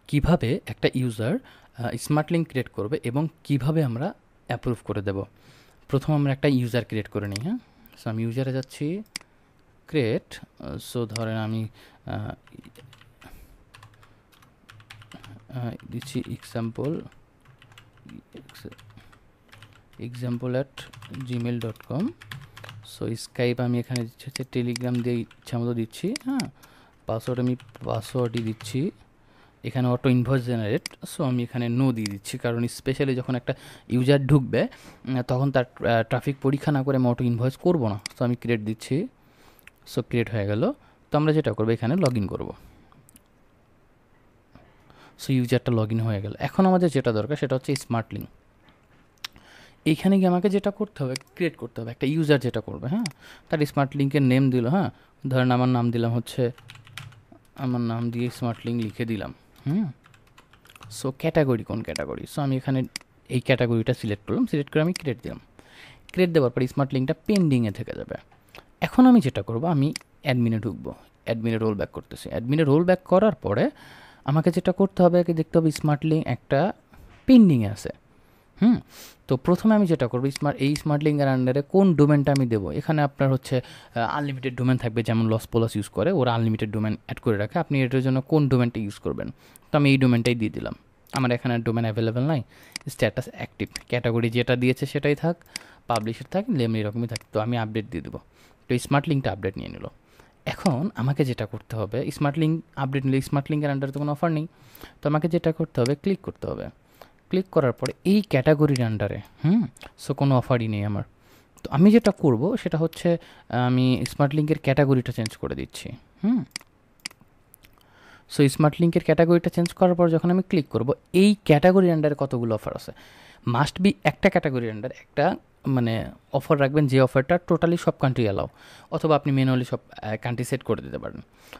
কিভাবে একটা user smart link create করবে এবং কিভাবে আমরা অ্যাপ্রুভ করে দেব। প্রথম আমরা একটা ইউজার ক্রিয়েট করে নিই। হ্যাঁ, সো আমি ইউজারে যাচ্ছি, ক্রিয়েট। সো ধরেন আমি দিচ্ছি example@gmail.com। সো স্কাইপ আমি এখানে দিচ্ছি হচ্ছে, টেলিগ্রাম দিয়ে ইচ্ছা মতো দিচ্ছি। হ্যাঁ, পাসওয়ার্ডই দিচ্ছি। এখানে অটো ইনভয়েস জেনারেট, সো আমি এখানে নো দিয়ে দিচ্ছি, কারণ স্পেশালি যখন একটা ইউজার ঢুকবে তখন তার ট্রাফিক পরীক্ষা না করে আমি অটো ইনভয়েস করবো না। সো আমি ক্রিয়েট দিচ্ছি। সো ক্রিয়েট হয়ে গেল। তো আমরা যেটা করবো এখানে লগ ইন করবো। সো ইউজারটা লগ ইন হয়ে গেল। এখন আমাদের যেটা দরকার সেটা হচ্ছে স্মার্ট লিঙ্ক। এইখানে গিয়ে আমাকে যেটা করতে হবে, ক্রিয়েট করতে হবে একটা ইউজার যেটা করবে। হ্যাঁ, তার স্মার্ট লিঙ্কের নেম দিল। হ্যাঁ, ধরেন আমার নাম দিলাম হচ্ছে, আমার নাম দিয়ে স্মার্ট লিঙ্ক লিখে দিলাম। সো ক্যাটাগরি কোন ক্যাটাগরি, সো আমি এখানে এই ক্যাটাগরিটা সিলেক্ট করলাম, সিলেক্ট করে আমি ক্রিয়েট দিলাম। ক্রিয়েট দেওয়ার পর স্মার্ট লিঙ্কটা পেন্ডিংয়ে থেকে যাবে। এখন আমি যেটা করব, আমি অ্যাডমিনে ঢুকবো, অ্যাডমিনে রোল ব্যাক করতেছি। অ্যাডমিনে রোল ব্যাক করার পরে আমাকে যেটা করতে হবে, দেখতে হবে স্মার্ট লিঙ্ক একটা পেন্ডিংয়ে আছে। তো প্রথমে আমি যেটা করবো, এই স্মার্ট লিঙ্কের আন্ডারে কোন ডোমেনটা আমি দেবো। এখানে আপনার হচ্ছে আনলিমিটেড ডোমেন থাকবে, যেমন লস পোলাস ইউজ করে, ওরা আনলিমিটেড ডোমেন অ্যাড করে রাখে। আপনি এটার জন্য কোন ডোমেনটা ইউজ করবেন, তো আমি এই ডোমেনটাই দিয়ে দিলাম। আমার এখানে ডোমেন অ্যাভেলেবেল নাই। স্ট্যাটাস অ্যাক্টিভ, ক্যাটাগরি যেটা দিয়েছে সেটাই থাক, পাবলিশার থাক, নেম এরকমই থাক। তো আমি আপডেট দিয়ে দেবো। তো স্মার্ট লিঙ্কটা আপডেট নিয়ে নিল। এখন আমাকে যেটা করতে হবে, স্মার্ট লিঙ্ক আপডেট নিলে স্মার্ট লিঙ্কের আন্ডারে তো কোনো অফার নেই। তো আমাকে যেটা করতে হবে, ক্লিক করতে হবে। ক্লিক করার পরে এই ক্যাটাগরির আন্ডারে সো কোনো অফারই নেই আমার। তো আমি যেটা করব সেটা হচ্ছে, আমি স্মার্ট লিঙ্কের ক্যাটাগরিটা চেঞ্জ করে দিচ্ছি। সো স্মার্ট লিঙ্কের ক্যাটাগরিটা চেঞ্জ করার পর যখন আমি ক্লিক করব, এই ক্যাটাগরির আন্ডারে কতগুলো অফার আছে, মাস্ট বি একটা ক্যাটাগরির আন্ডার একটা মানে অফার রাখবেন, যে অফারটা টোটালি সব কান্ট্রি অ্যালাও, অথবা আপনি ম্যানুয়ালি সব কান্ট্রি সেট করে দিতে পারেন।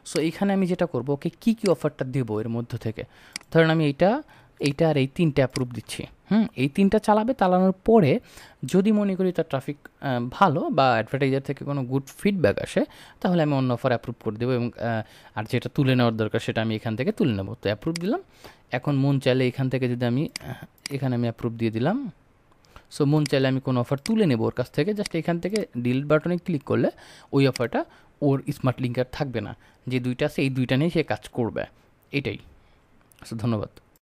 সো এইখানে আমি যেটা করব, ওকে কী কী অফারটা দেবো এর মধ্যে থেকে, ধরেন আমি এইটা আর এই 3টে অ্যাপ্রুভ দিচ্ছি। এই 3টা চালানোর পরে যদি মনে করি তার ট্রাফিক ভালো বা অ্যাডভার্টাইজার থেকে কোনো গুড ফিডব্যাক আসে, তাহলে আমি অন্য অফার অ্যাপ্রুভ করে দেবো। এবং আর যেটা তুলে নেওয়ার দরকার সেটা আমি এখান থেকে তুলে নেবো। তো অ্যাপ্রুভ দিলাম। এখন মন চাইলে এখান থেকে যদি আমি এখানে আমি অ্যাপ্রুভ দিয়ে দিলাম। সো মন চাইলে আমি কোনো অফার তুলে নেবো ওর কাছ থেকে, জাস্ট এখান থেকে ডিলিট বাটনে ক্লিক করলে ওই অফারটা ওর স্মার্ট লিঙ্ক আর থাকবে না। যে 2টা আছে এই 2টা নিয়ে সে কাজ করবে। এটাই। সো ধন্যবাদ।